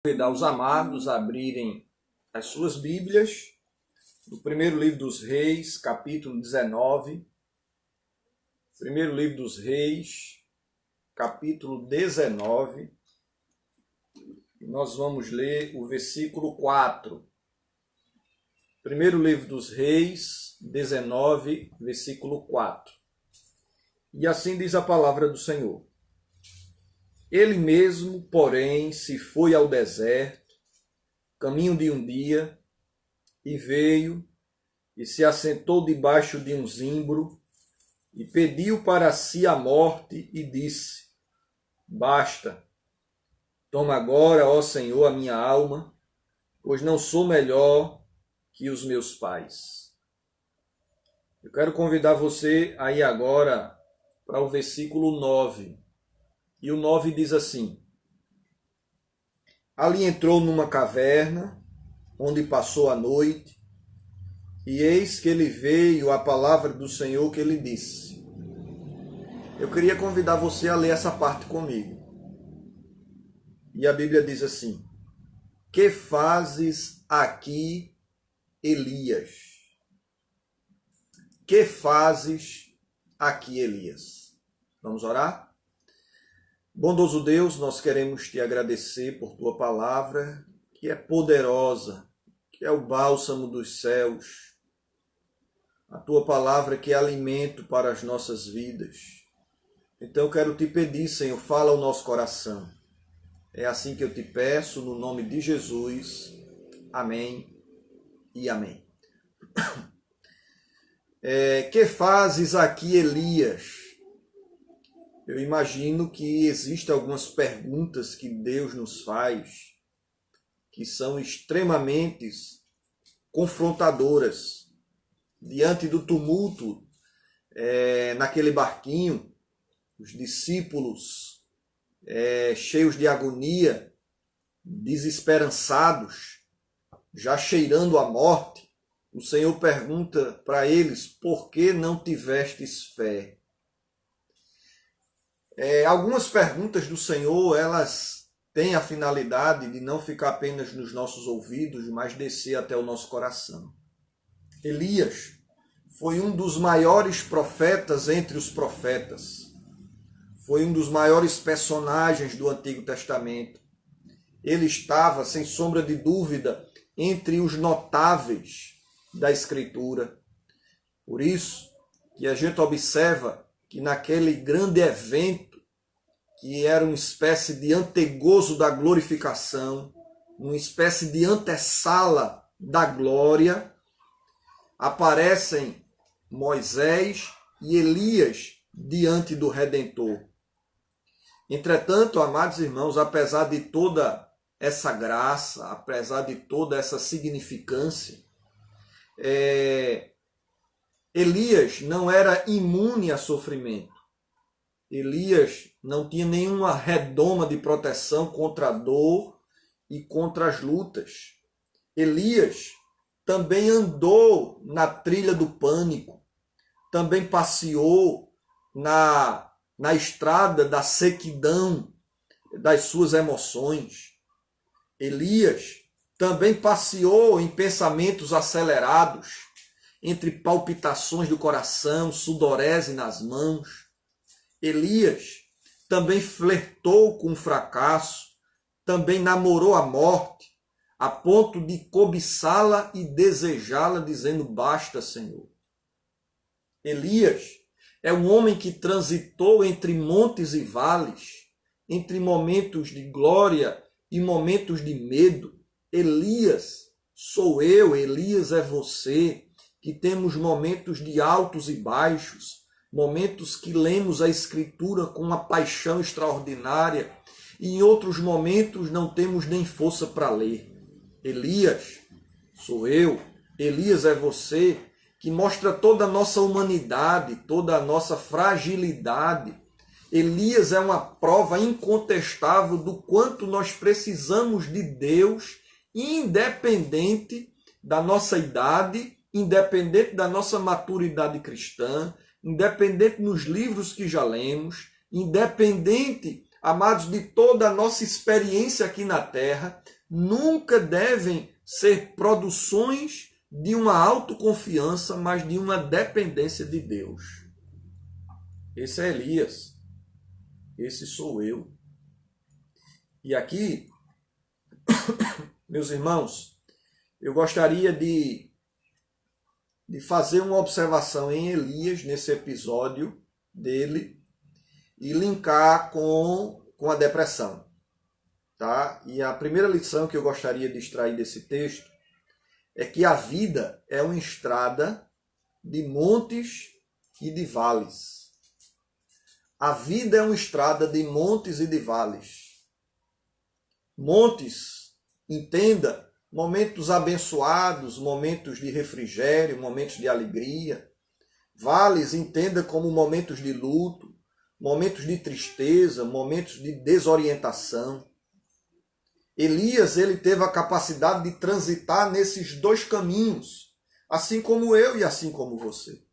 Convidar os amados a abrirem as suas Bíblias no primeiro livro dos Reis, capítulo 19. Primeiro livro dos Reis, capítulo 19. E nós vamos ler o versículo 4. Primeiro livro dos Reis, 19, versículo 4. E assim diz a palavra do Senhor. Ele mesmo, porém, se foi ao deserto, caminho de um dia, e veio, e se assentou debaixo de um zimbro, e pediu para si a morte, e disse: Basta, toma agora, ó Senhor, a minha alma, pois não sou melhor que os meus pais. Eu quero convidar você a ir agora para o versículo 9. E o 9 diz assim: Ali entrou numa caverna, onde passou a noite, e eis que lhe veio a palavra do Senhor que lhe disse. Eu queria convidar você a ler essa parte comigo. E a Bíblia diz assim: Que fazes aqui, Elias? Que fazes aqui, Elias? Vamos orar? Bondoso Deus, nós queremos te agradecer por tua palavra, que é poderosa, que é o bálsamo dos céus. A tua palavra que é alimento para as nossas vidas. Então eu quero te pedir, Senhor, fala ao nosso coração. É assim que eu te peço, no nome de Jesus. Amém e amém. Que fazes aqui, Elias? Eu imagino que existem algumas perguntas que Deus nos faz que são extremamente confrontadoras. Diante do tumulto, naquele barquinho, os discípulos cheios de agonia, desesperançados, já cheirando a morte, o Senhor pergunta para eles: por que não tivestes fé? Algumas perguntas do Senhor, elas têm a finalidade de não ficar apenas nos nossos ouvidos, mas descer até o nosso coração. Elias foi um dos maiores profetas entre os profetas. Foi um dos maiores personagens do Antigo Testamento. Ele estava, sem sombra de dúvida, entre os notáveis da Escritura. Por isso que a gente observa que naquele grande evento, que era uma espécie de antegozo da glorificação, uma espécie de antessala da glória, aparecem Moisés e Elias diante do Redentor. Entretanto, amados irmãos, apesar de toda essa graça, apesar de toda essa significância, Elias não era imune a sofrimento. Elias não tinha nenhuma redoma de proteção contra a dor e contra as lutas. Elias também andou na trilha do pânico, também passeou na estrada da sequidão das suas emoções. Elias também passeou em pensamentos acelerados, entre palpitações do coração, sudorese nas mãos. Elias também flertou com o fracasso, também namorou a morte, a ponto de cobiçá-la e desejá-la, dizendo: Basta, Senhor. Elias é um homem que transitou entre montes e vales, entre momentos de glória e momentos de medo. Elias sou eu, Elias é você, que temos momentos de altos e baixos, momentos que lemos a Escritura com uma paixão extraordinária, e em outros momentos não temos nem força para ler. Elias sou eu, Elias é você, que mostra toda a nossa humanidade, toda a nossa fragilidade. Elias é uma prova incontestável do quanto nós precisamos de Deus, independente da nossa idade, independente da nossa maturidade cristã, independente nos livros que já lemos, independente amados, de toda a nossa experiência aqui na terra, nunca devem ser produções de uma autoconfiança, mas de uma dependência de Deus. Esse é Elias. Esse sou eu. E aqui, meus irmãos, eu gostaria de fazer uma observação em Elias, nesse episódio dele, e linkar com a depressão. Tá? E a primeira lição que eu gostaria de extrair desse texto é que a vida é uma estrada de montes e de vales. A vida é uma estrada de montes e de vales. Montes, entenda, momentos abençoados, momentos de refrigério, momentos de alegria. Vales, entenda como momentos de luto, momentos de tristeza, momentos de desorientação. Elias, ele teve a capacidade de transitar nesses dois caminhos, assim como eu e assim como você.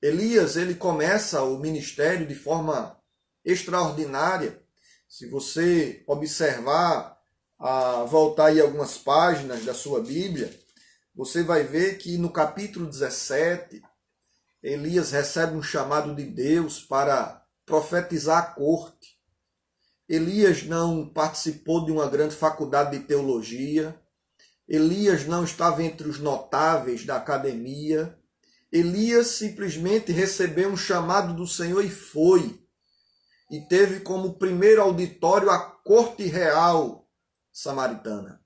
Elias, ele começa o ministério de forma extraordinária. Se você observar, voltar aí algumas páginas da sua Bíblia, você vai ver que no capítulo 17, Elias recebe um chamado de Deus para profetizar a corte. Elias não participou de uma grande faculdade de teologia. Elias não estava entre os notáveis da academia. Elias simplesmente recebeu um chamado do Senhor e foi. E teve como primeiro auditório a corte real samaritana.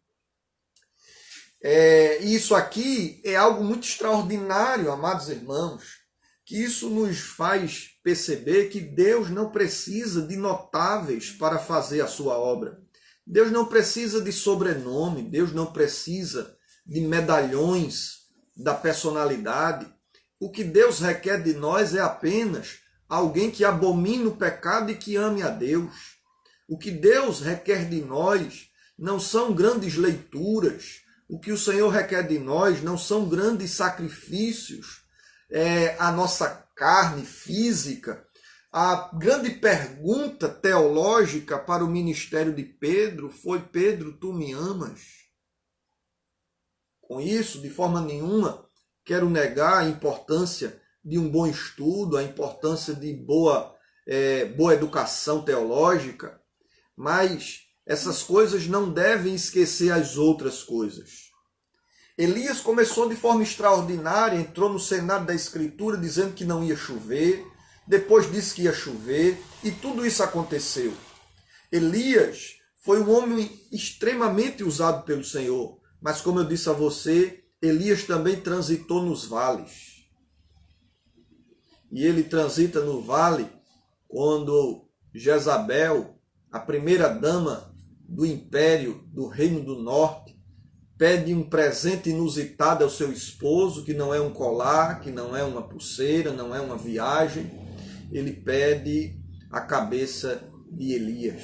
Isso aqui é algo muito extraordinário, amados irmãos, que isso nos faz perceber que Deus não precisa de notáveis para fazer a sua obra. Deus não precisa de sobrenome, Deus não precisa de medalhões da personalidade. O que Deus requer de nós é apenas alguém que abomine o pecado e que ame a Deus. O que Deus requer de nós não são grandes leituras. O que o Senhor requer de nós não são grandes sacrifícios. A nossa carne física. A grande pergunta teológica para o ministério de Pedro foi: Pedro, tu me amas? Com isso, de forma nenhuma, quero negar a importância de um bom estudo, a importância de boa educação teológica, mas essas coisas não devem esquecer as outras coisas. Elias começou de forma extraordinária, entrou no cenário da Escritura dizendo que não ia chover, depois disse que ia chover, e tudo isso aconteceu. Elias foi um homem extremamente usado pelo Senhor, mas como eu disse a você, Elias também transitou nos vales. E ele transita no vale quando Jezabel, a primeira dama do império do Reino do Norte, pede um presente inusitado ao seu esposo, que não é um colar, que não é uma pulseira, não é uma viagem. Ele pede a cabeça de Elias.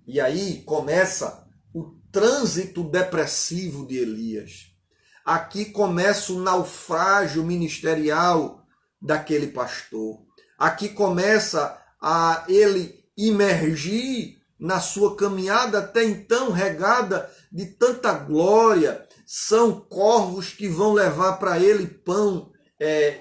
E aí começa o trânsito depressivo de Elias. Aqui começa o naufrágio ministerial daquele pastor. Aqui começa a ele imergir na sua caminhada até então regada de tanta glória. São corvos que vão levar para ele pão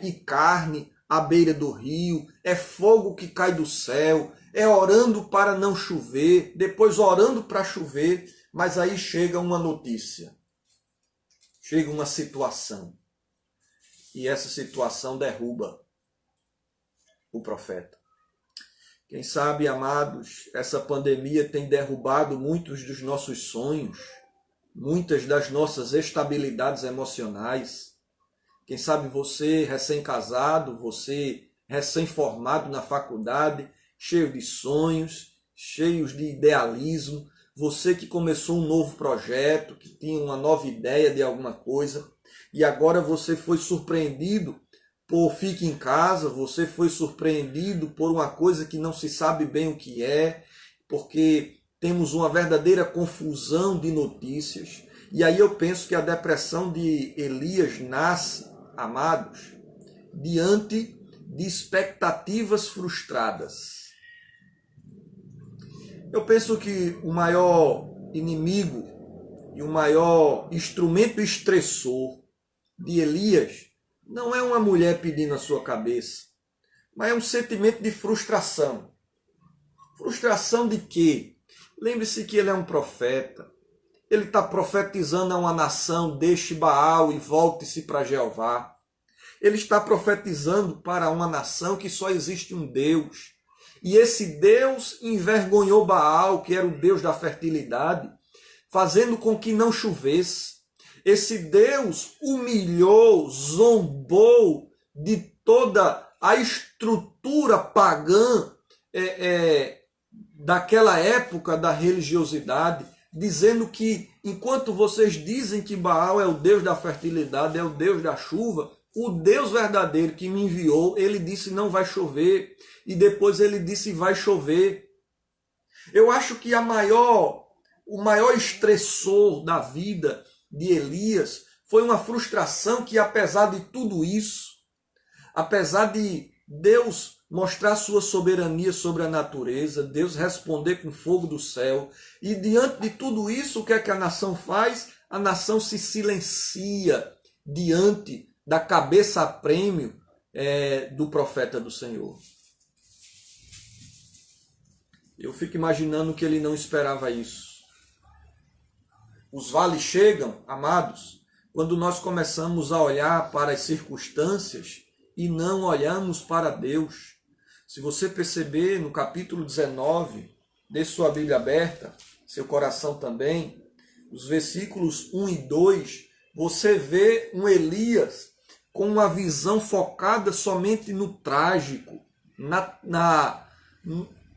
e carne à beira do rio. É fogo que cai do céu. É orando para não chover, depois orando para chover. Mas aí chega uma notícia. Chega uma situação. E essa situação derruba o profeta. Quem sabe, amados, essa pandemia tem derrubado muitos dos nossos sonhos, muitas das nossas estabilidades emocionais. Quem sabe você, recém-casado, você, recém-formado na faculdade, cheio de sonhos, cheios de idealismo, você que começou um novo projeto, que tinha uma nova ideia de alguma coisa, e agora você foi surpreendido por fique em casa, você foi surpreendido por uma coisa que não se sabe bem o que é, porque temos uma verdadeira confusão de notícias. E aí eu penso que a depressão de Elias nasce, amados, diante de expectativas frustradas. Eu penso que o maior inimigo e o maior instrumento estressor de Elias não é uma mulher pedindo a sua cabeça, mas é um sentimento de frustração. Frustração de quê? Lembre-se que ele é um profeta. Ele está profetizando a uma nação: deixe Baal e volte-se para Jeová. Ele está profetizando para uma nação que só existe um Deus. E esse Deus envergonhou Baal, que era o Deus da fertilidade, fazendo com que não chovesse. Esse Deus humilhou, zombou de toda a estrutura pagã daquela época da religiosidade, dizendo que enquanto vocês dizem que Baal é o Deus da fertilidade, é o Deus da chuva, o Deus verdadeiro que me enviou, ele disse não vai chover, e depois ele disse vai chover. Eu acho que o maior estressor da vida de Elias foi uma frustração que, apesar de tudo isso, apesar de Deus mostrar sua soberania sobre a natureza, Deus responder com fogo do céu, e diante de tudo isso, o que é que a nação faz? A nação se silencia diante da cabeça a prêmio do profeta do Senhor. Eu fico imaginando que ele não esperava isso. Os vales chegam, amados, quando nós começamos a olhar para as circunstâncias e não olhamos para Deus. Se você perceber no capítulo 19, dê sua Bíblia aberta, seu coração também, os versículos 1 e 2, você vê um Elias com uma visão focada somente no trágico,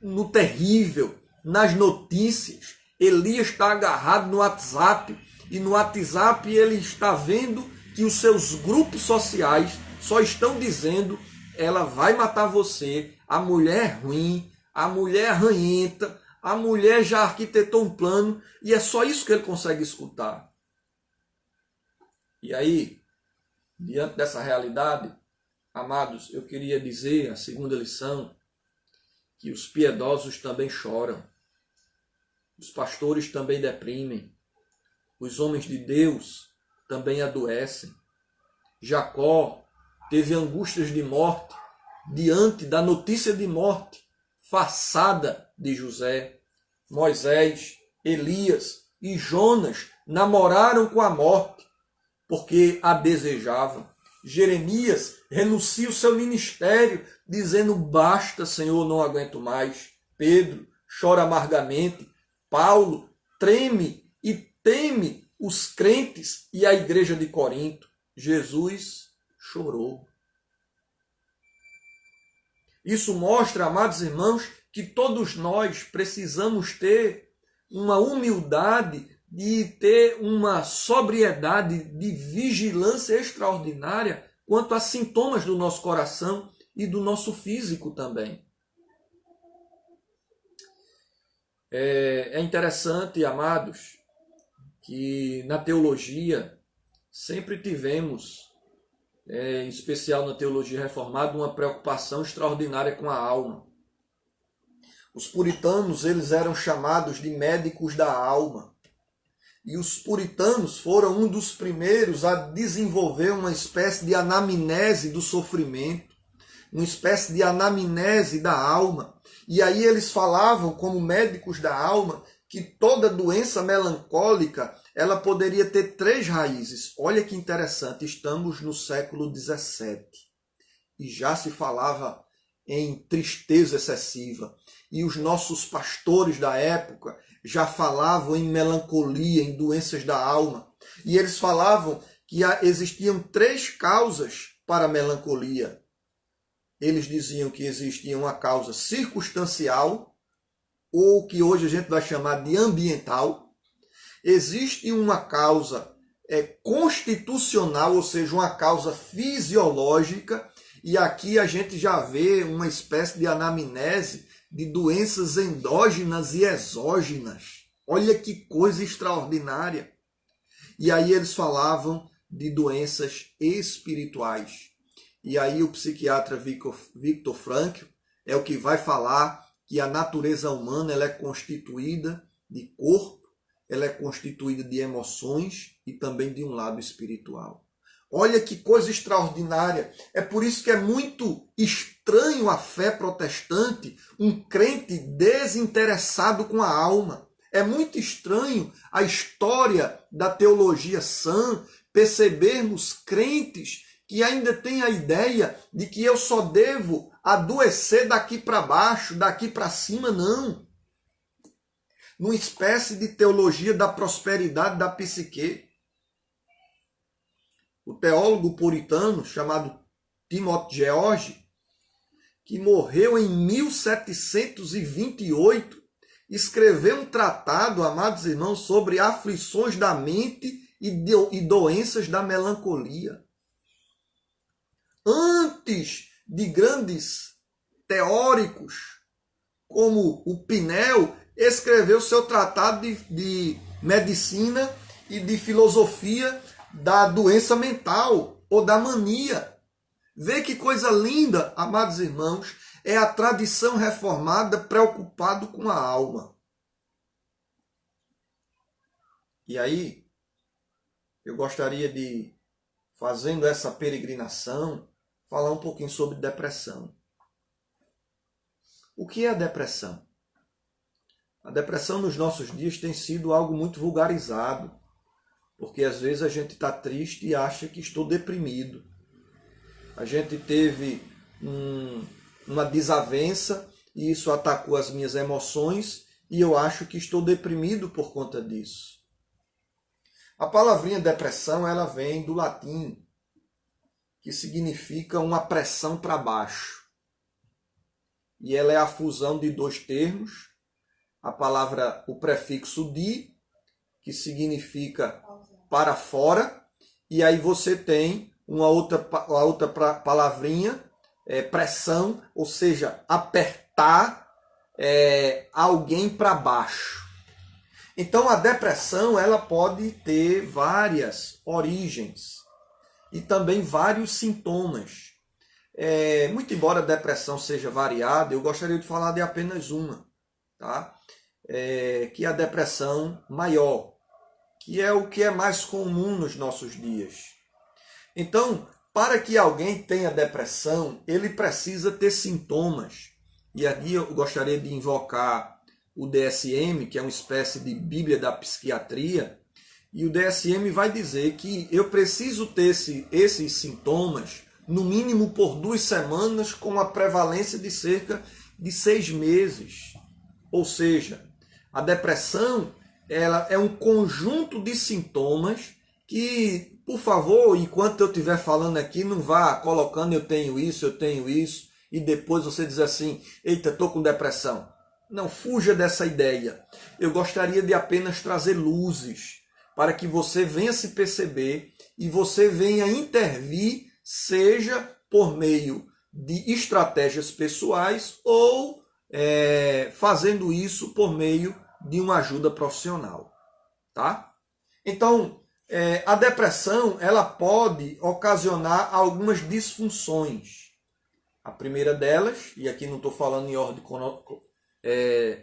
no terrível, nas notícias. Elias está agarrado no WhatsApp, e no WhatsApp ele está vendo que os seus grupos sociais só estão dizendo: ela vai matar você, a mulher é ruim, a mulher é ranhenta, a mulher já arquitetou um plano, e é só isso que ele consegue escutar. E aí, diante dessa realidade, amados, eu queria dizer, a segunda lição, que os piedosos também choram, os pastores também deprimem, os homens de Deus também adoecem. Jacó teve angústias de morte diante da notícia de morte façada de José. Moisés, Elias e Jonas namoraram com a morte porque a desejavam. Jeremias renuncia o seu ministério dizendo: basta, Senhor, não aguento mais. Pedro chora amargamente. Paulo treme e teme os crentes e a igreja de Corinto. Jesus chorou. Isso mostra, amados irmãos, que todos nós precisamos ter uma humildade de ter uma sobriedade de vigilância extraordinária quanto a sintomas do nosso coração e do nosso físico também. É interessante, amados, que na teologia sempre tivemos, em especial na teologia reformada, uma preocupação extraordinária com a alma. Os puritanos, eles eram chamados de médicos da alma. E os puritanos foram um dos primeiros a desenvolver uma espécie de anamnese do sofrimento, uma espécie de anamnese da alma. E aí eles falavam, como médicos da alma, que toda doença melancólica ela poderia ter 3 raízes. Olha que interessante, estamos no século XVII e já se falava em tristeza excessiva. E os nossos pastores da época já falavam em melancolia, em doenças da alma. E eles falavam que existiam 3 causas para a melancolia. Eles diziam que existia uma causa circunstancial, ou que hoje a gente vai chamar de ambiental. Existe uma causa constitucional, ou seja, uma causa fisiológica, e aqui a gente já vê uma espécie de anamnese de doenças endógenas e exógenas. Olha que coisa extraordinária. E aí eles falavam de doenças espirituais. E aí o psiquiatra Viktor Frankl é o que vai falar que a natureza humana ela é constituída de corpo, ela é constituída de emoções e também de um lado espiritual. Olha que coisa extraordinária. É por isso que é muito estranho a fé protestante, um crente desinteressado com a alma. É muito estranho a história da teologia sã, percebermos crentes que ainda têm a ideia de que eu só devo adoecer daqui para baixo, daqui para cima, não. Numa espécie de teologia da prosperidade da psique. O teólogo puritano chamado Timothy George, que morreu em 1728, escreveu um tratado, amados irmãos, sobre aflições da mente e doenças da melancolia. Antes de grandes teóricos como o Pinel, escreveu seu tratado de medicina e de filosofia da doença mental ou da mania. Vê que coisa linda, amados irmãos, é a tradição reformada preocupado com a alma. E aí, eu gostaria de, fazendo essa peregrinação, falar um pouquinho sobre depressão. O que é a depressão? A depressão nos nossos dias tem sido algo muito vulgarizado, porque às vezes a gente está triste e acha que estou deprimido. A gente teve uma desavença e isso atacou as minhas emoções e eu acho que estou deprimido por conta disso. A palavrinha depressão ela vem do latim, que significa uma pressão para baixo. E ela é a fusão de dois termos, a palavra, o prefixo di, que significa para fora, e aí você tem a outra palavrinha, pressão, ou seja, apertar alguém para baixo. Então a depressão ela pode ter várias origens e também vários sintomas. Muito embora a depressão seja variada, eu gostaria de falar de apenas uma, tá? Que é a depressão maior, que é o que é mais comum nos nossos dias. Então, para que alguém tenha depressão, ele precisa ter sintomas. E aqui eu gostaria de invocar o DSM, que é uma espécie de Bíblia da psiquiatria, e o DSM vai dizer que eu preciso ter esses sintomas, no mínimo por 2 semanas, com a prevalência de cerca de 6 meses. Ou seja, a depressão ela é um conjunto de sintomas que, por favor, enquanto eu estiver falando aqui, não vá colocando eu tenho isso, e depois você diz assim, eita, estou com depressão. Não, fuja dessa ideia. Eu gostaria de apenas trazer luzes para que você venha se perceber e você venha intervir, seja por meio de estratégias pessoais ou fazendo isso por meio de uma ajuda profissional, tá? Então, a depressão ela pode ocasionar algumas disfunções. A primeira delas, e aqui não estou falando em ordem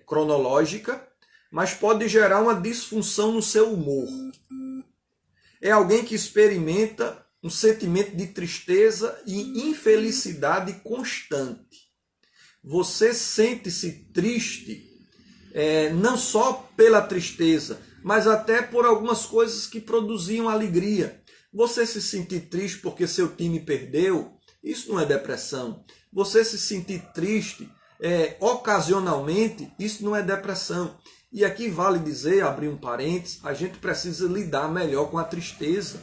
cronológica, mas pode gerar uma disfunção no seu humor. É alguém que experimenta um sentimento de tristeza e infelicidade constante. Você sente-se triste não só pela tristeza, mas até por algumas coisas que produziam alegria. Você se sentir triste porque seu time perdeu, isso não é depressão. Você se sentir triste ocasionalmente, isso não é depressão. E aqui vale dizer, abrir um parênteses, a gente precisa lidar melhor com a tristeza,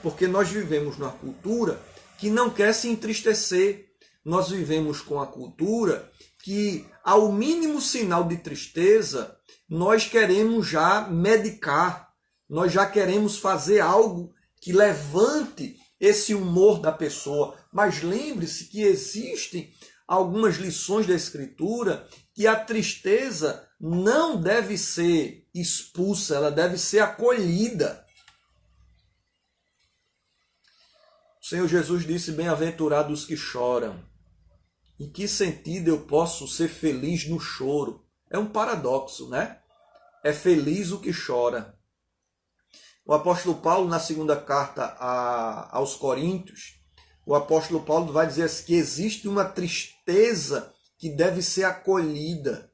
porque nós vivemos numa cultura que não quer se entristecer. Nós vivemos com a cultura que, ao mínimo sinal de tristeza, nós queremos já medicar, nós já queremos fazer algo que levante esse humor da pessoa. Mas lembre-se que existem algumas lições da Escritura que a tristeza não deve ser expulsa, ela deve ser acolhida. O Senhor Jesus disse, bem-aventurados os que choram. Em que sentido eu posso ser feliz no choro? É um paradoxo, né? É feliz o que chora. O apóstolo Paulo, na segunda carta aos Coríntios, o apóstolo Paulo vai dizer que existe uma tristeza que deve ser acolhida.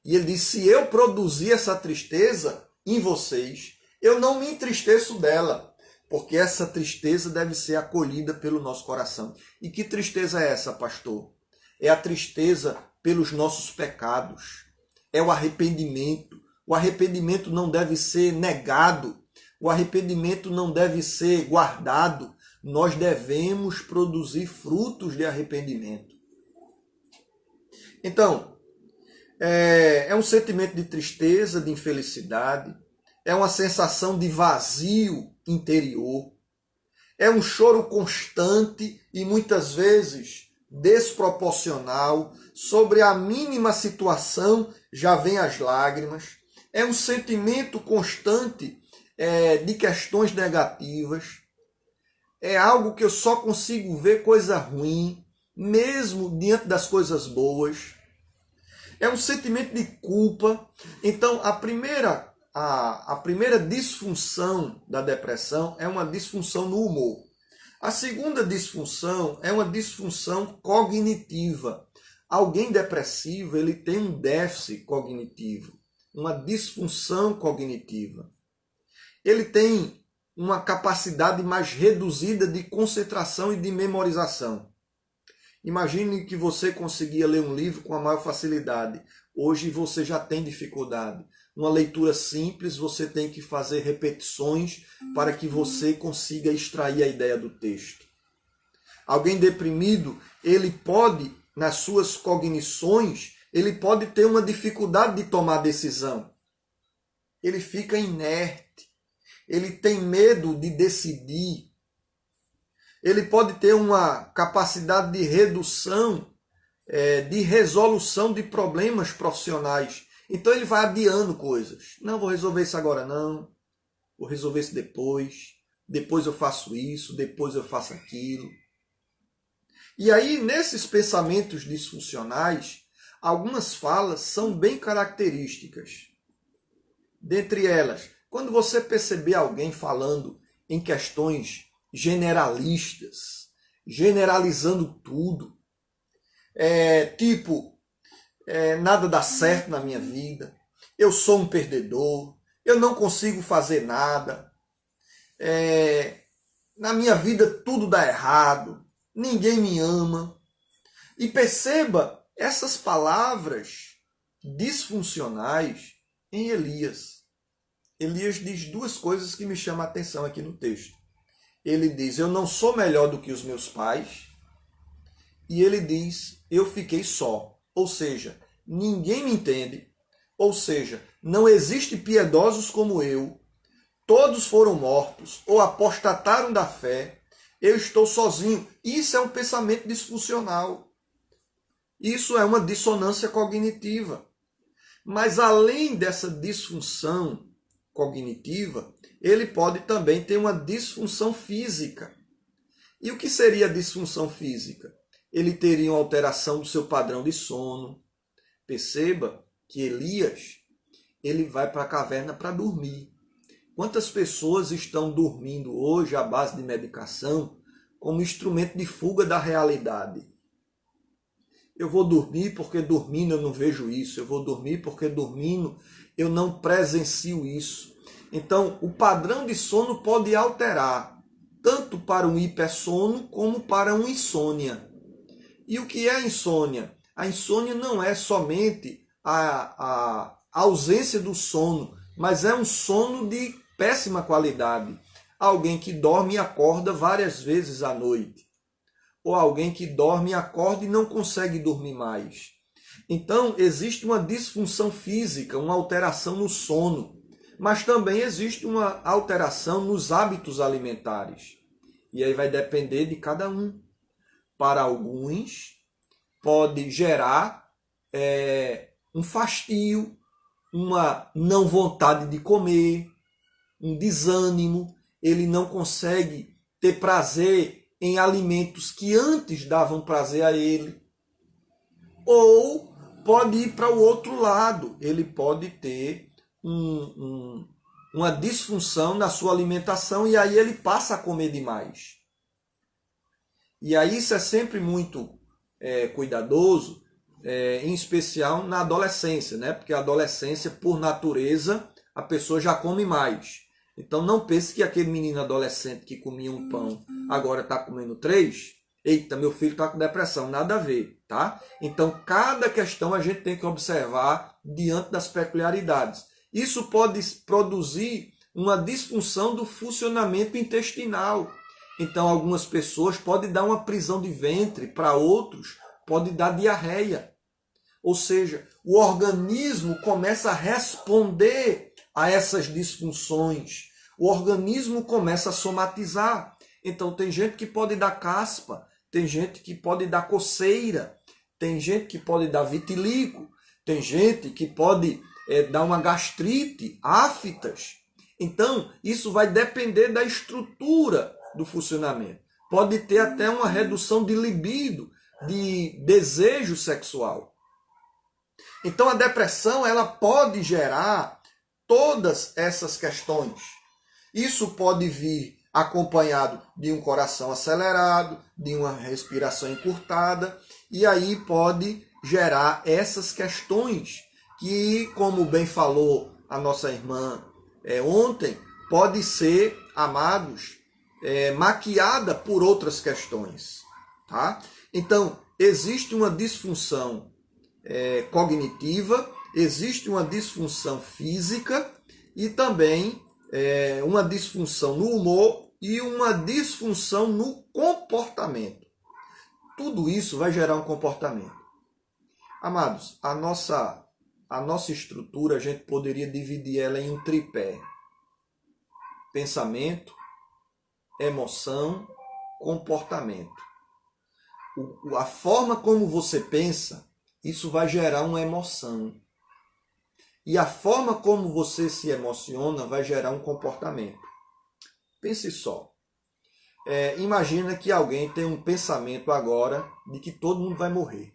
E ele diz, se eu produzir essa tristeza em vocês, eu não me entristeço dela, porque essa tristeza deve ser acolhida pelo nosso coração. E que tristeza é essa, pastor? É a tristeza pelos nossos pecados. É o arrependimento. O arrependimento não deve ser negado. O arrependimento não deve ser guardado. Nós devemos produzir frutos de arrependimento. Então, é um sentimento de tristeza, de infelicidade, é uma sensação de vazio interior, é um choro constante e muitas vezes desproporcional, sobre a mínima situação já vem as lágrimas, é um sentimento constante de questões negativas, é algo que eu só consigo ver coisa ruim, mesmo diante das coisas boas. É um sentimento de culpa. Então, a primeira disfunção da depressão é uma disfunção no humor. A segunda disfunção é uma disfunção cognitiva. Alguém depressivo, ele tem um déficit cognitivo, uma disfunção cognitiva. Ele tem uma capacidade mais reduzida de concentração e de memorização. Imagine que você conseguia ler um livro com a maior facilidade. Hoje você já tem dificuldade. Uma leitura simples, você tem que fazer repetições para que você consiga extrair a ideia do texto. Alguém deprimido, ele pode, nas suas cognições, ele pode ter uma dificuldade de tomar decisão. Ele fica inerte. Ele tem medo de decidir. Ele pode ter uma capacidade de redução, de resolução de problemas profissionais. Então ele vai adiando coisas. Não, vou resolver isso agora não. Vou resolver isso depois. Depois eu faço isso, depois eu faço aquilo. E aí, nesses pensamentos disfuncionais, algumas falas são bem características. Dentre elas, quando você perceber alguém falando em questões generalistas, generalizando tudo, nada dá certo na minha vida, eu sou um perdedor, eu não consigo fazer nada, na minha vida tudo dá errado, ninguém me ama. E perceba essas palavras disfuncionais em Elias. Elias diz duas coisas que me chamam a atenção aqui no texto. Ele diz, eu não sou melhor do que os meus pais. E ele diz, eu fiquei só. Ou seja, ninguém me entende. Ou seja, não existe piedosos como eu. Todos foram mortos ou apostataram da fé. Eu estou sozinho. Isso é um pensamento disfuncional. Isso é uma dissonância cognitiva. Mas além dessa disfunção cognitiva, ele pode também ter uma disfunção física. E o que seria a disfunção física? Ele teria uma alteração do seu padrão de sono. Perceba que Elias, ele vai para a caverna para dormir. Quantas pessoas estão dormindo hoje à base de medicação como instrumento de fuga da realidade? Eu vou dormir porque dormindo eu não vejo isso. Eu vou dormir porque dormindo eu não presencio isso. Então, o padrão de sono pode alterar, tanto para um hipersono como para uma insônia. E o que é a insônia? A insônia não é somente a ausência do sono, mas é um sono de péssima qualidade. Alguém que dorme e acorda várias vezes à noite. Ou alguém que dorme e acorda e não consegue dormir mais. Então, existe uma disfunção física, uma alteração no sono, mas também existe uma alteração nos hábitos alimentares. E aí vai depender de cada um. Para alguns, pode gerar um fastio, uma não vontade de comer, um desânimo, ele não consegue ter prazer em alimentos que antes davam prazer a ele. Ou pode ir para o outro lado, ele pode ter uma disfunção na sua alimentação e aí ele passa a comer demais. E aí isso é sempre muito cuidadoso, em especial na adolescência, né? Porque a adolescência, por natureza, a pessoa já come mais. Então não pense que aquele menino adolescente que comia um pão agora está comendo 3. Eita, meu filho está com depressão. Nada a ver, tá? Então cada questão a gente tem que observar diante das peculiaridades. Isso pode produzir uma disfunção do funcionamento intestinal. Então algumas pessoas podem dar uma prisão de ventre, para outros pode dar diarreia. Ou seja, o organismo começa a responder a essas disfunções. O organismo começa a somatizar. Então tem gente que pode dar caspa, tem gente que pode dar coceira, tem gente que pode dar vitiligo, tem gente que pode dar uma gastrite, aftas. Então isso vai depender da estrutura do funcionamento. Pode ter até uma redução de libido, de desejo sexual. Então a depressão ela pode gerar todas essas questões. Isso pode vir acompanhado de um coração acelerado, de uma respiração encurtada, e aí pode gerar essas questões que, como bem falou a nossa irmã ontem, pode ser, amados, maquiada por outras questões. Tá? Então, existe uma disfunção cognitiva, existe uma disfunção física e também uma disfunção no humor e uma disfunção no comportamento. Tudo isso vai gerar um comportamento. Amados, a nossa estrutura, a gente poderia dividir ela em um tripé. Pensamento, emoção, comportamento. A forma como você pensa, isso vai gerar uma emoção. E a forma como você se emociona vai gerar um comportamento. Pense só. Imagina que alguém tem um pensamento agora de que todo mundo vai morrer.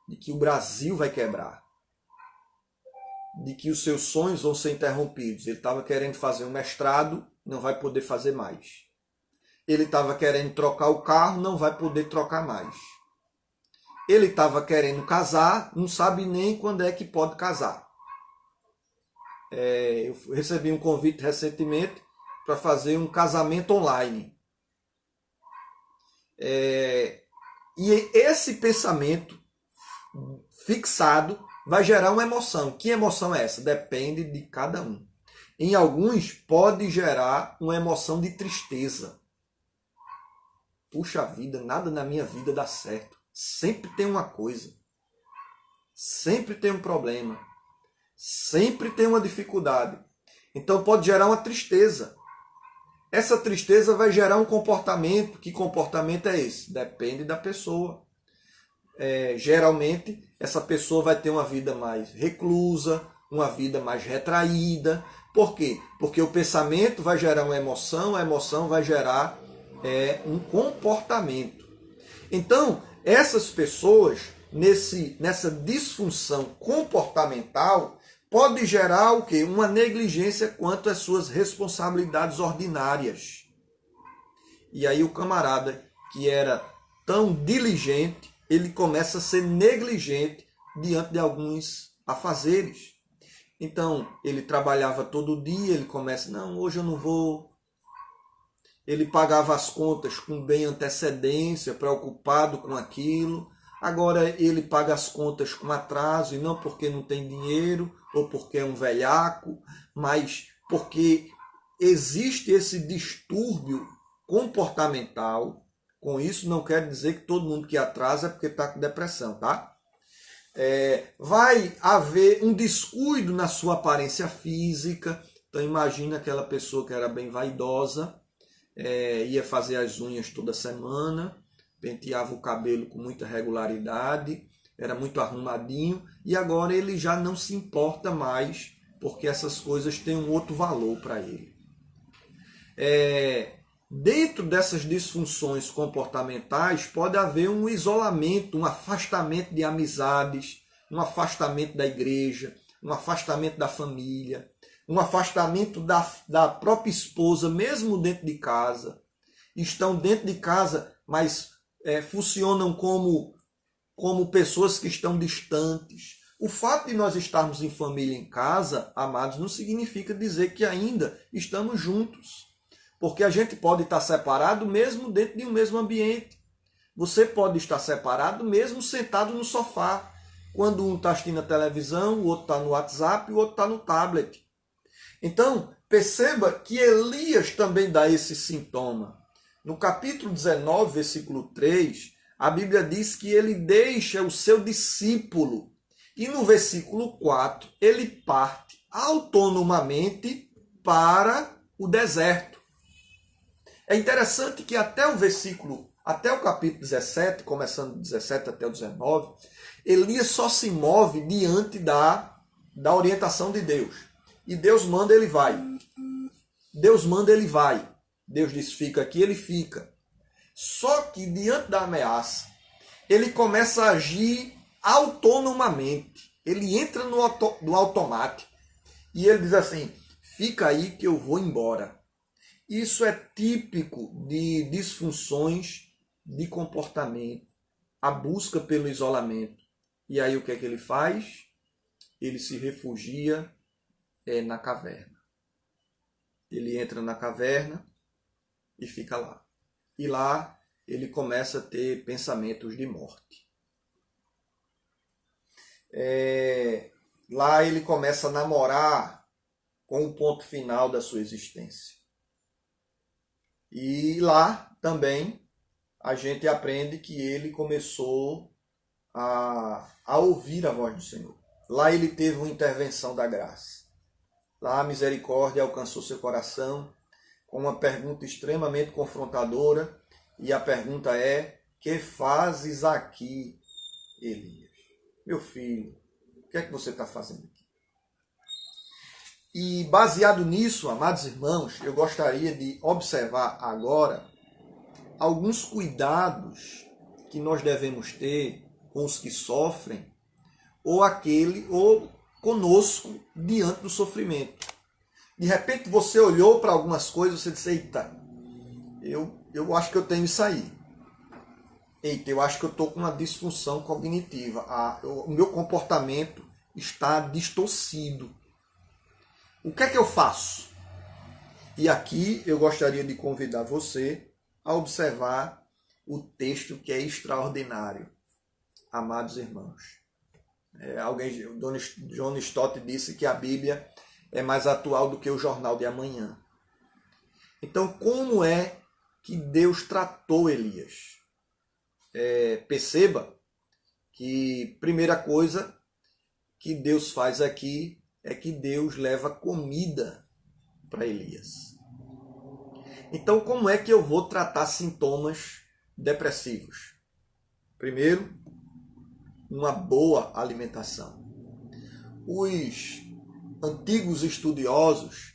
De que o Brasil vai quebrar. De que os seus sonhos vão ser interrompidos. Ele estava querendo fazer um mestrado, não vai poder fazer mais. Ele estava querendo trocar o carro, não vai poder trocar mais. Ele estava querendo casar, não sabe nem quando é que pode casar. Eu recebi um convite recentemente para fazer um casamento online. E esse pensamento fixado vai gerar uma emoção. Que emoção é essa? Depende de cada um. Em alguns pode gerar uma emoção de tristeza. Puxa vida, nada na minha vida dá certo. Sempre tem uma coisa. Sempre tem um problema. Sempre tem uma dificuldade. Então pode gerar uma tristeza. Essa tristeza vai gerar um comportamento. Que comportamento é esse? Depende da pessoa. Geralmente, essa pessoa vai ter uma vida mais reclusa, uma vida mais retraída. Por quê? Porque o pensamento vai gerar uma emoção, a emoção vai gerar um comportamento. Então, essas pessoas, nessa disfunção comportamental, pode gerar o quê? Uma negligência quanto às suas responsabilidades ordinárias. E aí o camarada que era tão diligente, ele começa a ser negligente diante de alguns afazeres. Então, ele trabalhava todo dia, ele começa, não, hoje eu não vou. Ele pagava as contas com bem antecedência, preocupado com aquilo. Agora ele paga as contas com atraso, e não porque não tem dinheiro, ou porque é um velhaco, mas porque existe esse distúrbio comportamental. Com isso não quer dizer que todo mundo que atrasa é porque está com depressão, tá? Vai haver um descuido na sua aparência física. Então imagina aquela pessoa que era bem vaidosa, ia fazer as unhas toda semana, penteava o cabelo com muita regularidade, era muito arrumadinho, e agora ele já não se importa mais, porque essas coisas têm um outro valor para ele. dentro dessas disfunções comportamentais pode haver um isolamento, um afastamento de amizades, um afastamento da igreja, um afastamento da família, um afastamento da própria esposa, mesmo dentro de casa. Estão dentro de casa, mas funcionam como pessoas que estão distantes. O fato de nós estarmos em família em casa, amados, não significa dizer que ainda estamos juntos. Porque a gente pode estar separado mesmo dentro de um mesmo ambiente. Você pode estar separado mesmo sentado no sofá. Quando um está assistindo a televisão, o outro está no WhatsApp, o outro está no tablet. Então, perceba que Elias também dá esse sintoma. No capítulo 19, versículo 3, a Bíblia diz que ele deixa o seu discípulo. E no versículo 4, ele parte autonomamente para o deserto. É interessante que até o capítulo 17, começando do 17 até o 19, Elias só se move diante da orientação de Deus. E Deus manda, ele vai. Deus manda, ele vai. Deus diz, fica aqui, ele fica. Só que diante da ameaça, ele começa a agir autonomamente. Ele entra no automático. E ele diz assim, fica aí que eu vou embora. Isso é típico de disfunções de comportamento, a busca pelo isolamento. E aí o que é que ele faz? Ele se refugia na caverna. Ele entra na caverna e fica lá. E lá ele começa a ter pensamentos de morte. Lá ele começa a namorar com o ponto final da sua existência. E lá também a gente aprende que ele começou a ouvir a voz do Senhor. Lá ele teve uma intervenção da graça. Lá a misericórdia alcançou seu coração com uma pergunta extremamente confrontadora. E a pergunta é, que fazes aqui, Elias? Meu filho, o que é que você está fazendo aqui? E baseado nisso, amados irmãos, eu gostaria de observar agora alguns cuidados que nós devemos ter com os que sofrem ou conosco diante do sofrimento. De repente você olhou para algumas coisas e você disse, eita, eu acho que eu tenho isso aí. Eita, eu acho que eu estou com uma disfunção cognitiva. O meu comportamento está distorcido. O que é que eu faço? E aqui eu gostaria de convidar você a observar o texto que é extraordinário, amados irmãos. John Stott disse que a Bíblia é mais atual do que o jornal de amanhã. Então, como é que Deus tratou Elias? Perceba que primeira coisa que Deus faz aqui é que Deus leva comida para Elias. Então, como é que eu vou tratar sintomas depressivos? Primeiro, uma boa alimentação. Os antigos estudiosos,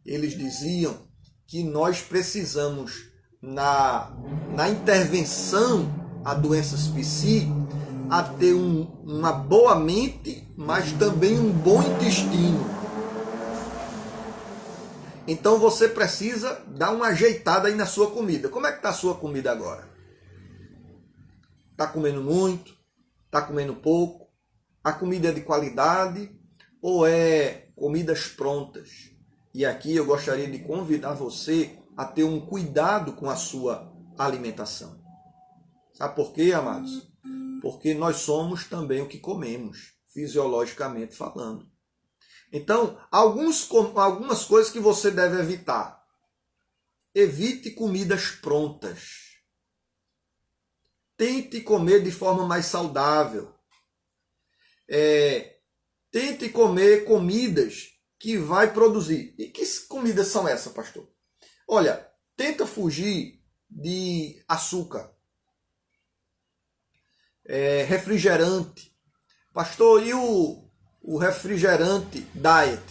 eles diziam que nós precisamos, na intervenção a doenças psi, a ter uma boa mente, mas também um bom intestino. Então você precisa dar uma ajeitada aí na sua comida. Como é que está a sua comida agora? Está comendo muito? Está comendo pouco? A comida é de qualidade ou é comidas prontas? E aqui eu gostaria de convidar você a ter um cuidado com a sua alimentação. Sabe por quê, amados? Porque nós somos também o que comemos, fisiologicamente falando. Então, algumas coisas que você deve evitar. Evite comidas prontas. Tente comer de forma mais saudável. Tente comer comidas que vai produzir. E que comidas são essas, pastor? Olha, tenta fugir de açúcar. Refrigerante. Pastor, e o refrigerante diet?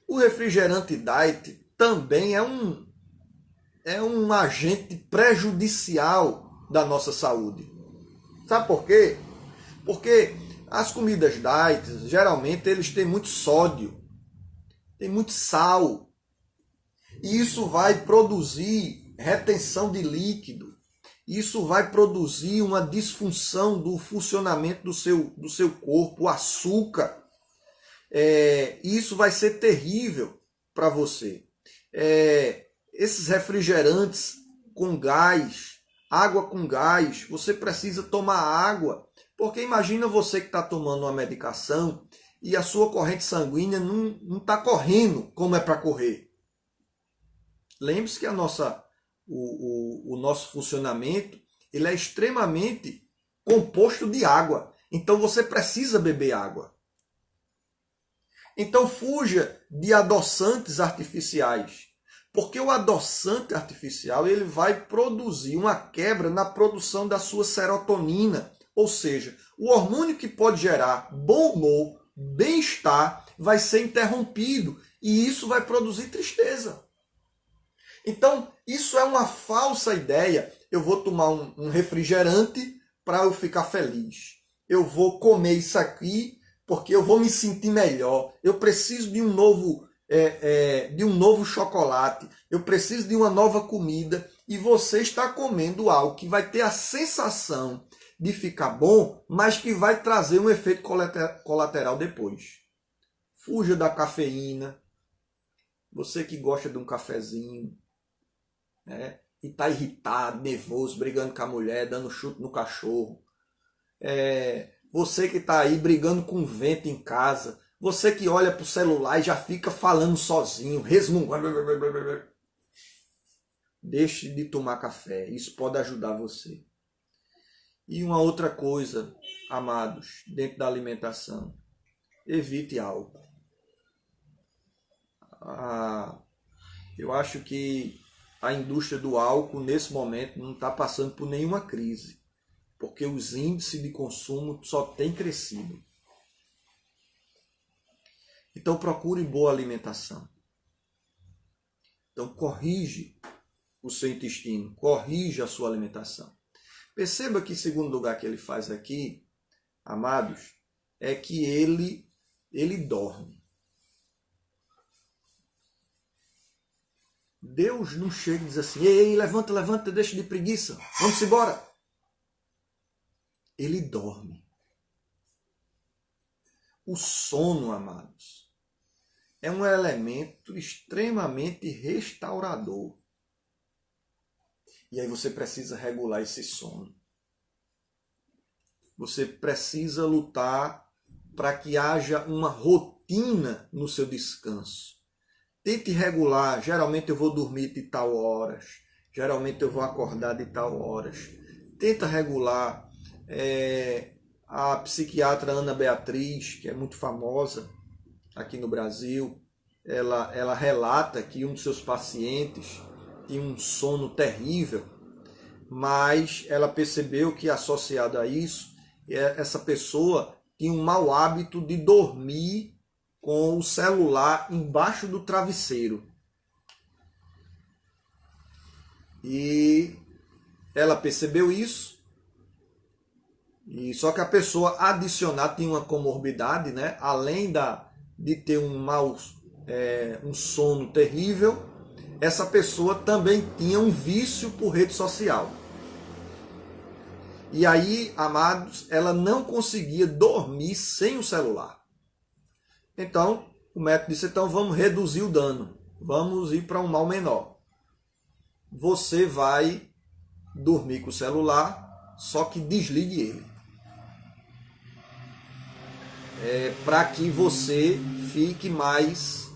O refrigerante diet também é é um agente prejudicial da nossa saúde. Sabe por quê? Porque as comidas diet, geralmente, eles têm muito sódio, tem muito sal. E isso vai produzir retenção de líquido. Isso vai produzir uma disfunção do funcionamento do seu corpo, o açúcar. Isso vai ser terrível para você. Esses refrigerantes com gás, água com gás, você precisa tomar água. Porque imagina você que está tomando uma medicação e a sua corrente sanguínea não está correndo como é para correr. Lembre-se que o nosso funcionamento ele é extremamente composto de água. Então você precisa beber água. Então fuja de adoçantes artificiais. Porque o adoçante artificial ele vai produzir uma quebra na produção da sua serotonina. Ou seja, o hormônio que pode gerar bom humor, bem-estar, vai ser interrompido. E isso vai produzir tristeza. Então, isso é uma falsa ideia. Eu vou tomar um refrigerante para eu ficar feliz. Eu vou comer isso aqui porque eu vou me sentir melhor. Eu preciso de um novo chocolate. Eu preciso de uma nova comida. E você está comendo algo que vai ter a sensação de ficar bom, mas que vai trazer um efeito colateral depois. Fuja da cafeína. Você que gosta de um cafezinho, né? E está irritado, nervoso, brigando com a mulher, dando chute no cachorro. Você que está aí brigando com o vento em casa. Você que olha para o celular e já fica falando sozinho, resmungando. Deixe de tomar café. Isso pode ajudar você. E uma outra coisa, amados, dentro da alimentação. Evite álcool. Eu acho que a indústria do álcool, nesse momento, não está passando por nenhuma crise. Porque os índices de consumo só têm crescido. Então procure boa alimentação. Então corrige o seu intestino, corrige a sua alimentação. Perceba que, segundo lugar que ele faz aqui, amados, é que ele dorme. Deus não chega e diz assim, ei, levanta, levanta, deixa de preguiça, vamos embora. Ele dorme. O sono, amados, é um elemento extremamente restaurador. E aí você precisa regular esse sono. Você precisa lutar para que haja uma rotina no seu descanso. Tente regular. Geralmente eu vou dormir de tal horas. Geralmente eu vou acordar de tal horas. Tenta regular. A psiquiatra Ana Beatriz, que é muito famosa aqui no Brasil, ela relata que um dos seus pacientes tinha um sono terrível, mas ela percebeu que associado a isso, essa pessoa tinha um mau hábito de dormir com o celular embaixo do travesseiro. E ela percebeu isso, e só que a pessoa adicional tinha uma comorbidade, né? Além de ter um sono terrível, essa pessoa também tinha um vício por rede social. E aí, amados, ela não conseguia dormir sem o celular. Então, o médico disse, então vamos reduzir o dano. Vamos ir para um mal menor. Você vai dormir com o celular, só que desligue ele. Para que você fique mais...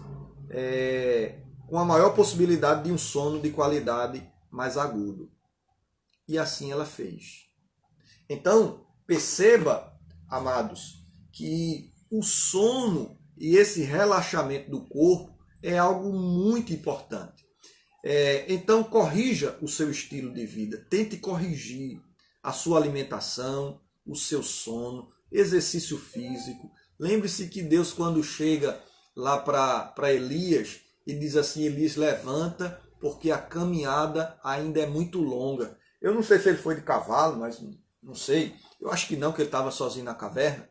com a maior possibilidade de um sono de qualidade mais agudo. E assim ela fez. Então, perceba, amados, que o sono e esse relaxamento do corpo é algo muito importante. Então, corrija o seu estilo de vida. Tente corrigir a sua alimentação, o seu sono, exercício físico. Lembre-se que Deus, quando chega lá para Elias, e diz assim, Elias, levanta porque a caminhada ainda é muito longa. Eu não sei se ele foi de cavalo, mas não sei. Eu acho que não, que ele estava sozinho na caverna.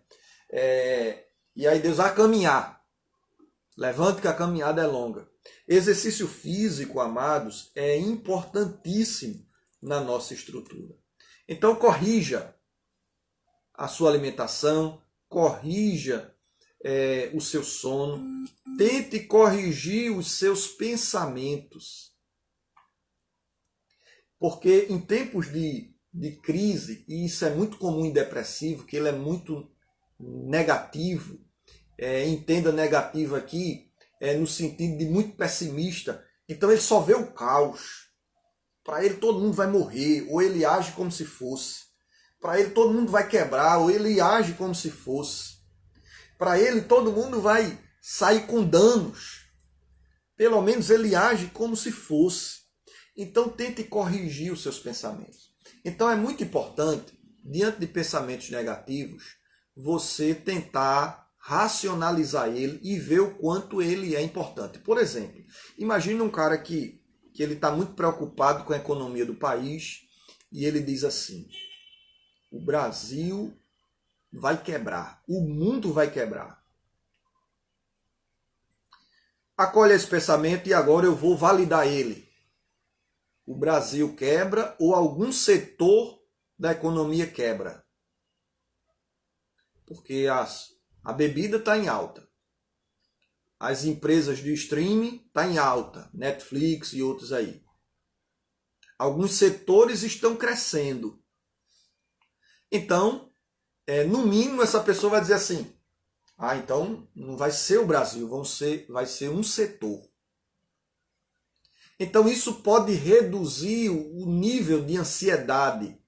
E aí Deus vai caminhar. Levante que a caminhada é longa. Exercício físico, amados, é importantíssimo na nossa estrutura. Então corrija a sua alimentação, corrija o seu sono, tente corrigir os seus pensamentos. Porque em tempos de crise, e isso é muito comum em depressivo, que ele é muito negativo, entenda negativo aqui, no sentido de muito pessimista, então ele só vê o caos. Para ele todo mundo vai morrer, ou ele age como se fosse. Para ele todo mundo vai quebrar, ou ele age como se fosse. Para ele todo mundo vai sair com danos. Pelo menos ele age como se fosse. Então tente corrigir os seus pensamentos. Então é muito importante, diante de pensamentos negativos, você tentar racionalizar ele e ver o quanto ele é importante. Por exemplo, imagine um cara que ele está muito preocupado com a economia do país e ele diz assim: o Brasil vai quebrar, o mundo vai quebrar. Acolha esse pensamento e agora eu vou validar ele. O Brasil quebra ou algum setor da economia quebra. Porque a bebida está em alta. As empresas de streaming estão em alta. Netflix e outros aí. Alguns setores estão crescendo. Então, no mínimo, essa pessoa vai dizer assim: então não vai ser o Brasil, vai ser um setor. Então isso pode reduzir o nível de ansiedade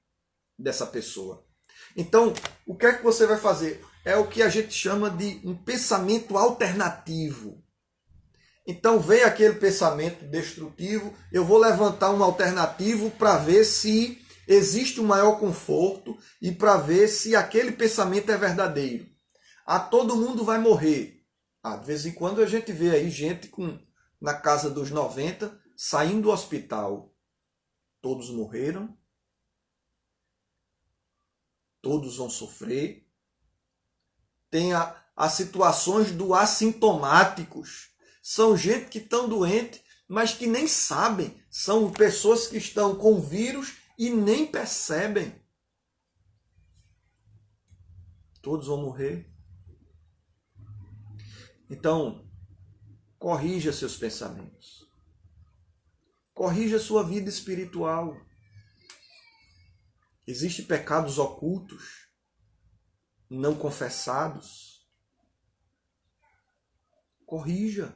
dessa pessoa. Então, o que é que você vai fazer? É o que a gente chama de um pensamento alternativo. Então vem aquele pensamento destrutivo, eu vou levantar um alternativo para ver se existe um maior conforto e para ver se aquele pensamento é verdadeiro. Todo mundo vai morrer. De vez em quando a gente vê aí gente na casa dos 90 saindo do hospital. Todos morreram. Todos vão sofrer. Tem as situações do assintomáticos. São gente que estão doente, mas que nem sabem. São pessoas que estão com vírus e nem percebem. Todos vão morrer. Então, corrija seus pensamentos. Corrija sua vida espiritual. Existem pecados ocultos, não confessados. Corrija.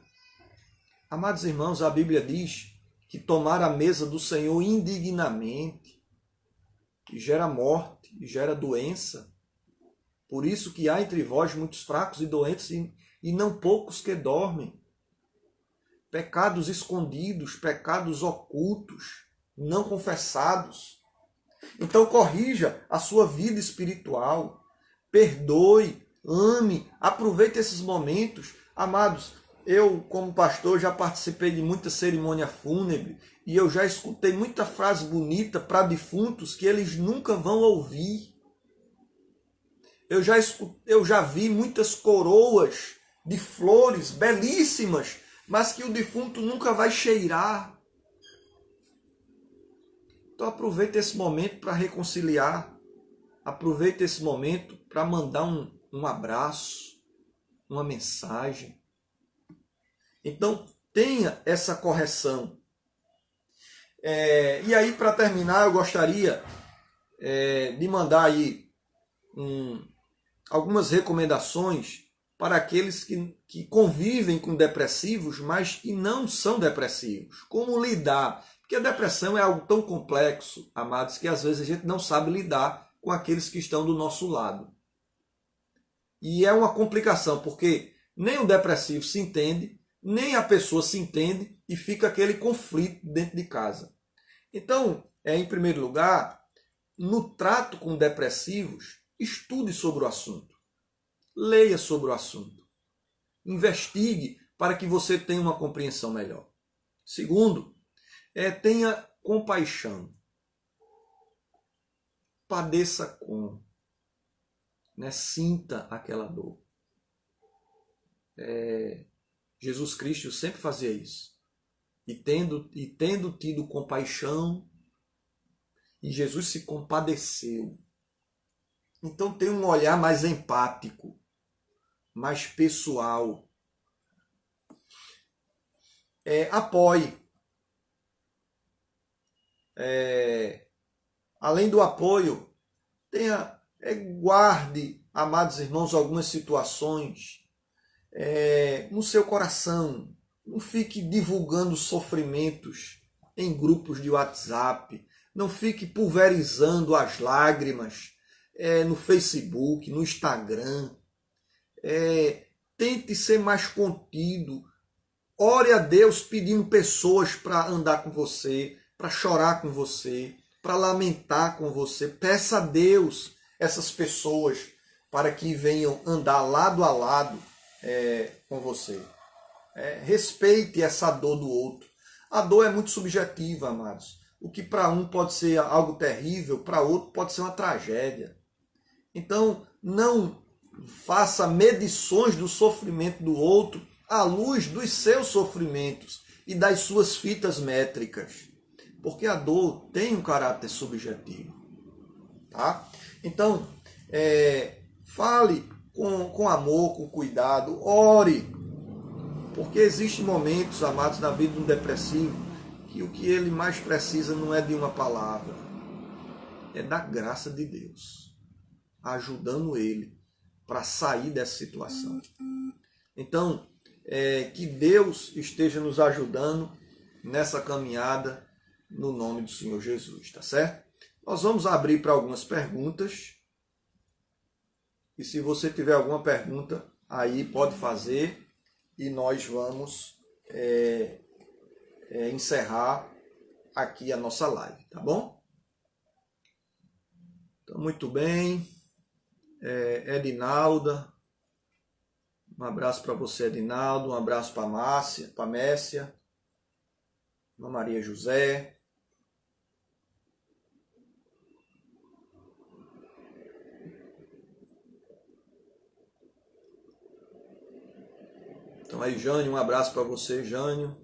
Amados irmãos, a Bíblia diz que tomar a mesa do Senhor indignamente, que gera morte, que gera doença. Por isso que há entre vós muitos fracos e doentes e não poucos que dormem. Pecados escondidos, pecados ocultos, não confessados. Então corrija a sua vida espiritual. Perdoe, ame, aproveite esses momentos. Amados, eu como pastor já participei de muita cerimônia fúnebre e eu já escutei muita frase bonita para defuntos que eles nunca vão ouvir. Eu já vi muitas coroas de flores belíssimas, mas que o defunto nunca vai cheirar. Então aproveite esse momento para reconciliar. Aproveite esse momento para mandar um abraço, uma mensagem. Então tenha essa correção. E aí, para terminar, eu gostaria de mandar aí algumas recomendações para aqueles que convivem com depressivos, mas que não são depressivos. Como lidar? Porque a depressão é algo tão complexo, amados, que às vezes a gente não sabe lidar com aqueles que estão do nosso lado. E é uma complicação, porque nem o depressivo se entende, nem a pessoa se entende e fica aquele conflito dentro de casa. Então, em primeiro lugar, no trato com depressivos, estude sobre o assunto. Leia sobre o assunto. Investigue para que você tenha uma compreensão melhor. Segundo, Tenha compaixão. Padeça com. Né? Sinta aquela dor. Jesus Cristo sempre fazia isso. E tendo tido compaixão, e Jesus se compadeceu. Então tem um olhar mais empático, mais pessoal. Apoie. Além do apoio, guarde, amados irmãos, algumas situações no seu coração. Não fique divulgando sofrimentos em grupos de WhatsApp. Não fique pulverizando as lágrimas no Facebook, no Instagram. Tente ser mais contido. Ore a Deus pedindo pessoas para andar com você, para chorar com você, para lamentar com você. Peça a Deus essas pessoas para que venham andar lado a lado com você. Respeite essa dor do outro. A dor é muito subjetiva, amados. O que para um pode ser algo terrível, para outro pode ser uma tragédia. Então, não faça medições do sofrimento do outro à luz dos seus sofrimentos e das suas fitas métricas. Porque a dor tem um caráter subjetivo. Tá? Então, fale com amor, com cuidado, ore. Porque existem momentos, amados, na vida de um depressivo, que o que ele mais precisa não é de uma palavra, é da graça de Deus, ajudando ele para sair dessa situação. Então, que Deus esteja nos ajudando nessa caminhada, no nome do Senhor Jesus, tá certo? Nós vamos abrir para algumas perguntas. E se você tiver alguma pergunta, aí pode fazer e nós vamos encerrar aqui a nossa live, tá bom? Então, muito bem. Edinalda, um abraço para você, Edinaldo, um abraço para Márcia, para Messia, para Maria José. Então aí, Jânio, um abraço para você, Jânio.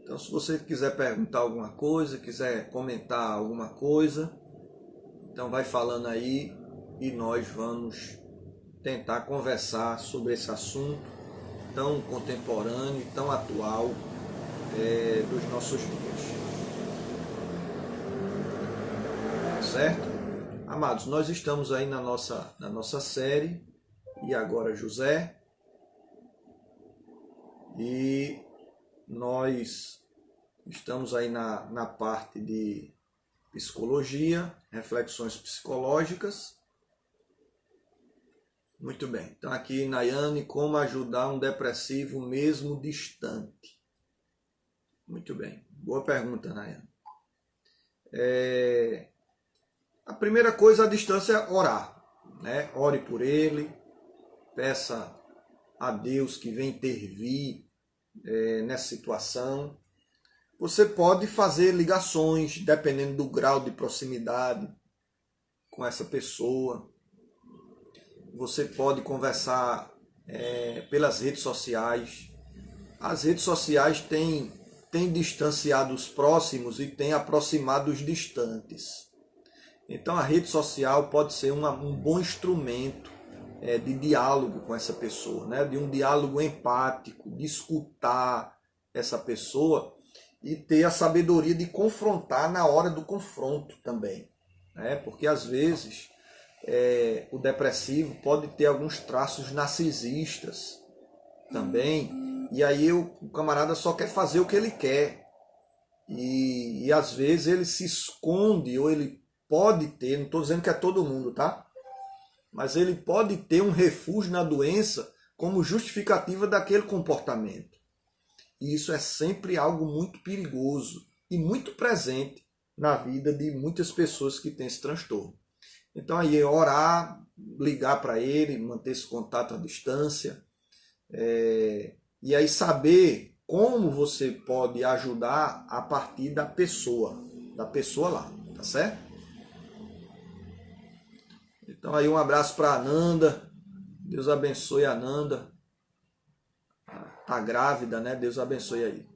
Então, se você quiser perguntar alguma coisa, quiser comentar alguma coisa, então vai falando aí e nós vamos tentar conversar sobre esse assunto tão contemporâneo e tão atual dos nossos dias. Certo? Amados, nós estamos aí na nossa série E Agora José, e nós estamos aí na parte de psicologia, reflexões psicológicas. Muito bem. Então aqui, Nayane, como ajudar um depressivo mesmo distante? Muito bem. Boa pergunta, Nayane. A primeira coisa, a distância, é orar. Né? Ore por ele, peça a Deus que venha intervir nessa situação. Você pode fazer ligações, dependendo do grau de proximidade com essa pessoa. Você pode conversar pelas redes sociais. As redes sociais têm distanciado os próximos e têm aproximado os distantes. Então a rede social pode ser um bom instrumento de diálogo com essa pessoa, né? De um diálogo empático, de escutar essa pessoa e ter a sabedoria de confrontar na hora do confronto também. Né? Porque às vezes o depressivo pode ter alguns traços narcisistas também, e aí o camarada só quer fazer o que ele quer. E às vezes ele se esconde, ou ele pode ter, não estou dizendo que é todo mundo, tá? Mas ele pode ter um refúgio na doença como justificativa daquele comportamento. E isso é sempre algo muito perigoso e muito presente na vida de muitas pessoas que têm esse transtorno. Então aí orar, ligar para ele, manter esse contato à distância, e aí saber como você pode ajudar a partir da pessoa lá, tá certo? Então aí um abraço para Ananda, Deus abençoe a Ananda, tá grávida, né? Deus abençoe aí.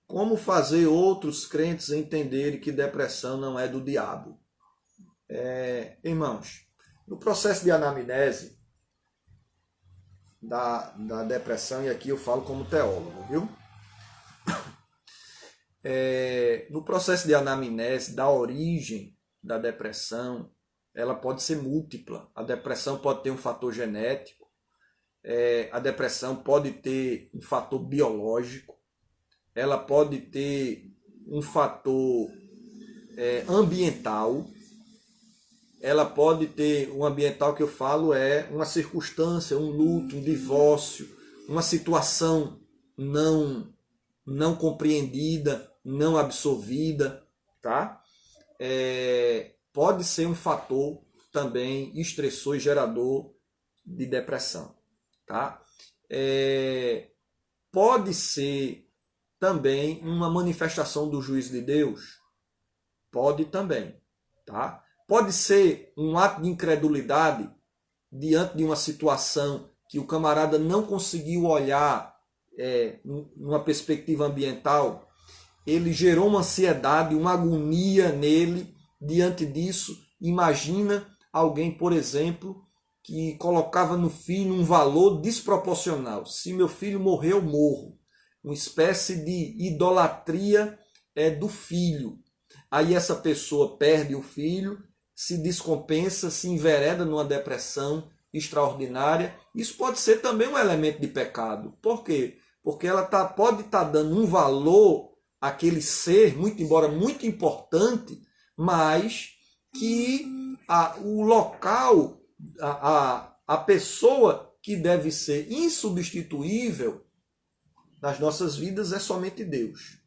Como fazer outros crentes entenderem que depressão não é do diabo? Irmãos, no processo de anamnese da depressão, e aqui eu falo como teólogo, viu? No processo de anamnese da origem da depressão, ela pode ser múltipla. A depressão pode ter um fator genético, a depressão pode ter um fator biológico, ela pode ter um fator ambiental, ela pode ter um ambiental que eu falo uma circunstância, um luto, um divórcio, uma situação não compreendida, não absorvida, tá? Pode ser um fator também estressor e gerador de depressão, tá? Pode ser também uma manifestação do juízo de Deus, pode também, tá? Pode ser um ato de incredulidade diante de uma situação que o camarada não conseguiu olhar numa perspectiva ambiental, ele gerou uma ansiedade, uma agonia nele. Diante disso, imagina alguém, por exemplo, que colocava no filho um valor desproporcional. Se meu filho morrer, eu morro. Uma espécie de idolatria do filho. Aí essa pessoa perde o filho, se descompensa, se envereda numa depressão extraordinária. Isso pode ser também um elemento de pecado. Por quê? Porque ela pode estar dando um valor àquele ser, muito embora muito importante, mas que o local, a pessoa que deve ser insubstituível nas nossas vidas é somente Deus.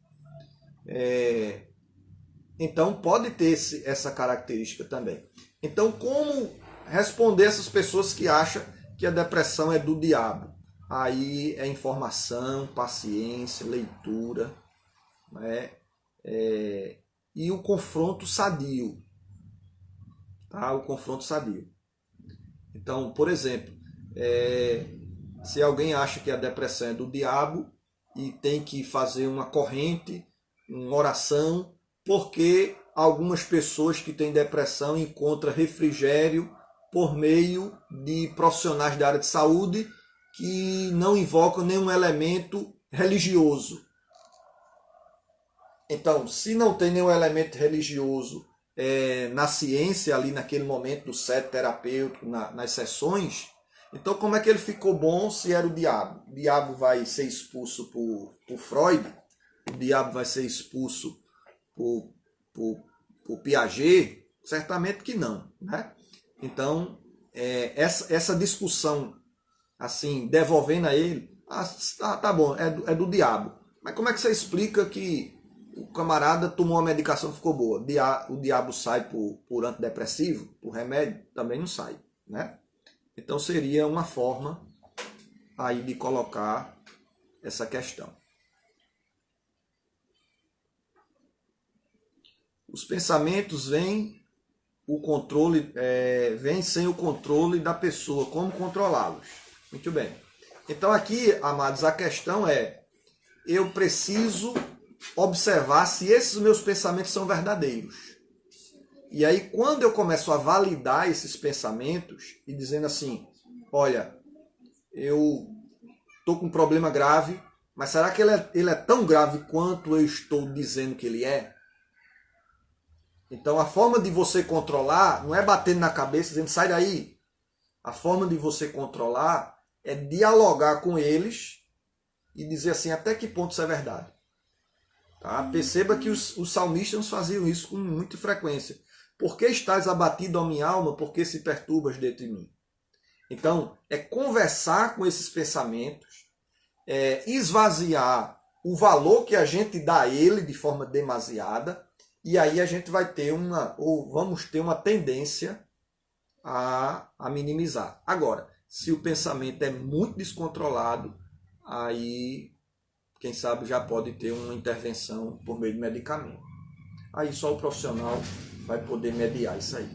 Então pode ter essa característica também. Então como responder essas pessoas que acham que a depressão é do diabo? Aí é informação, paciência, leitura, né? E o confronto sadio. Tá? O confronto sadio. Então, por exemplo, se alguém acha que a depressão é do diabo e tem que fazer uma corrente, uma oração, porque algumas pessoas que têm depressão encontram refrigério por meio de profissionais da área de saúde que não invocam nenhum elemento religioso. Então, se não tem nenhum elemento religioso na ciência, ali naquele momento do set terapêutico, nas sessões, então como é que ele ficou bom se era o diabo? O diabo vai ser expulso por Freud? O diabo vai ser expulso por Piaget? Certamente que não, né? Então, essa discussão, assim, devolvendo a ele, tá bom, é do diabo. Mas como é que você explica que o camarada tomou uma medicação e ficou boa? O diabo sai por antidepressivo? Por remédio? Também não sai, né? Então seria uma forma aí de colocar essa questão. Os pensamentos vêm sem o controle da pessoa. Como controlá-los? Muito bem. Então aqui, amados, a questão eu preciso observar se esses meus pensamentos são verdadeiros. E aí, quando eu começo a validar esses pensamentos e dizendo assim, olha, eu estou com um problema grave, mas será que ele é tão grave quanto eu estou dizendo que ele é? Então, a forma de você controlar não é batendo na cabeça dizendo, sai daí. A forma de você controlar é dialogar com eles e dizer assim, até que ponto isso é verdade. Tá? Perceba que os salmistas faziam isso com muita frequência. Por que estás abatido, ó minha alma? Por que se perturbas dentro de mim? Então, é conversar com esses pensamentos, esvaziar o valor que a gente dá a ele de forma demasiada, e aí a gente vai ter vamos ter uma tendência a minimizar. Agora, se o pensamento é muito descontrolado, aí quem sabe já pode ter uma intervenção por meio de medicamento. Aí só o profissional vai poder mediar isso aí.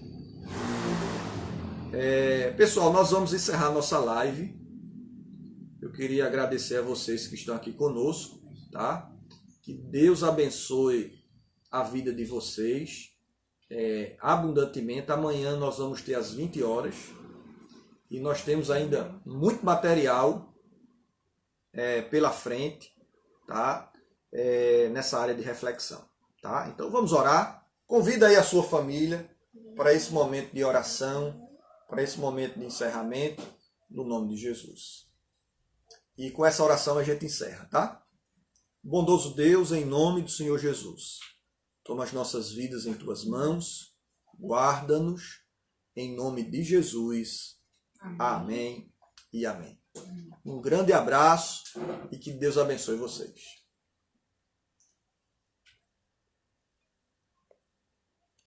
Pessoal, nós vamos encerrar nossa live. Eu queria agradecer a vocês que estão aqui conosco, tá? Que Deus abençoe a vida de vocês abundantemente. Amanhã nós vamos ter às 20 horas e nós temos ainda muito material pela frente, tá? Nessa área de reflexão, tá? Então vamos orar. Convida aí a sua família para esse momento de oração, para esse momento de encerramento, no nome de Jesus. E com essa oração a gente encerra, tá? Bondoso Deus, em nome do Senhor Jesus, toma as nossas vidas em tuas mãos, guarda-nos, em nome de Jesus. Amém e amém. Um grande abraço e que Deus abençoe vocês.